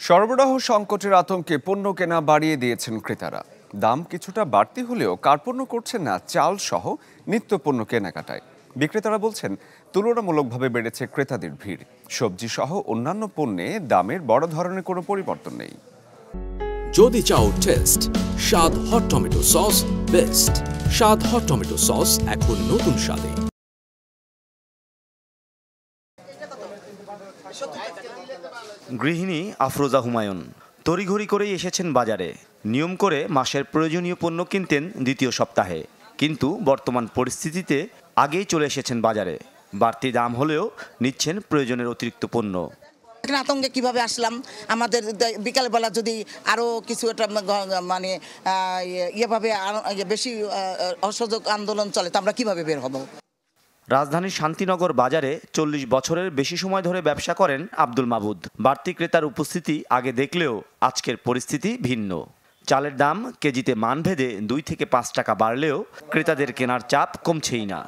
সরবরাহ সংকটের আতঙ্কে পণ্য কেনা বাড়িয়ে দিয়েছেন ক্রেতারা। দাম কিছুটা বাড়তি হলেও কার্পণ্য করছেন না চাল সহ নিত্য পণ্য কেনাকাটায়। বিক্রেতারা বলছেন তুলনামূলকভাবে বেড়েছে ক্রেতাদের ভিড়। সবজি সহ অন্যান্য পণ্যে দামের বড় ধরনের কোনো পরিবর্তন নেই। যদি চাও টেস্ট, স্বাদ হট টমেটো সস বেস্ট। স্বাদ হট টমেটো সস এখন নতুন স্বাদে। গৃহিণী আফরোজা হুমায়ুন তড়িঘড়ি করেই এসেছেন বাজারে। নিয়ম করে মাসের প্রয়োজনীয় পণ্য কিনতেন দ্বিতীয় সপ্তাহে, কিন্তু বর্তমান পরিস্থিতিতে আগেই চলে এসেছেন বাজারে। বাড়তি দাম হলেও নিচ্ছেন প্রয়োজনের অতিরিক্ত পণ্য। আতঙ্কে কিভাবে আসলাম, আমাদের বিকালবেলা যদি আরও কিছু একটা মানে ইয়েভাবে বেশি অসহযোগ আন্দোলন চলে তো আমরা কিভাবে বের হব। রাজধানীর শান্তিনগর বাজারে 40 বছরের বেশি সময় ধরে ব্যবসা করেন আব্দুল মাবুদ। বাড়তি ক্রেতার উপস্থিতি আগে দেখলেও আজকের পরিস্থিতি ভিন্ন। চালের দাম কেজিতে মানভেদে 2 থেকে 5 টাকা বাড়লেও ক্রেতাদের কেনার চাপ কমছেই না।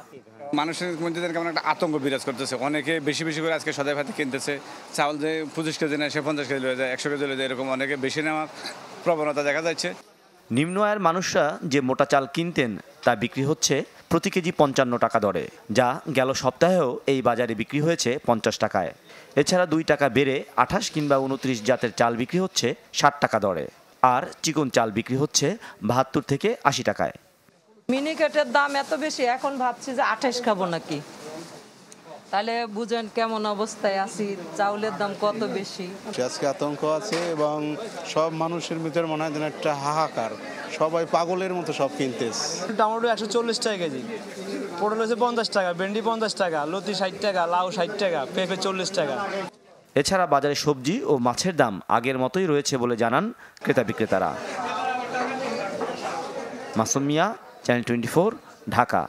মানুষের মধ্যে কেমন একটা আতঙ্ক বিরাজ করতেছে। অনেকে বেশি বেশি করে আজকে সদাই ভাতে কিনতেছে। চাউল যে 25 কেজি নেয় সে 50 কেজি লয়ে যায়, 100 কেজি লয়ে যায়, এরকম অনেকে বেশি নেওয়ার প্রবণতা দেখা যাচ্ছে। নিম্ন আয়ের মানুষরা যে মোটা চাল কিনতেন তা বিক্রি হচ্ছে প্রতি কেজি 55 টাকা দরে, যা গেল সপ্তাহেও এই বাজারে বিক্রি হয়েছে 50 টাকায়। এছাড়া 2 টাকা বেড়ে 28 কিংবা 29 জাতের চাল বিক্রি হচ্ছে 60 টাকা দরে, আর চিকন চাল বিক্রি হচ্ছে 72 থেকে 80 টাকায়। মিনিকেটের দাম এত বেশি, এখন ভাবছি যে 28 খাবো নাকি। তাহলে বুঝেন কেমন অবস্থায় আছি, চাউলের দাম কত বেশি। আজকে আতঙ্ক আছে এবং সব মানুষের ভিতরে মনে হয় যেন একটা হাহাকার, সবাই পাগলের মতো সব কিনতেছে। টমেটো 140 টাকা কেজি, পটল হচ্ছে 50 টাকা, ভেন্ডি 50 টাকা, লতি 60 টাকা, লাউ 60 টাকা, পেঁপে 40 টাকা। এছাড়া বাজারে সবজি ও মাছের দাম আগের মতোই রয়েছে বলে জানান ক্রেতা বিক্রেতারা। মাসুম মিয়া, চ্যানেল 24, ঢাকা।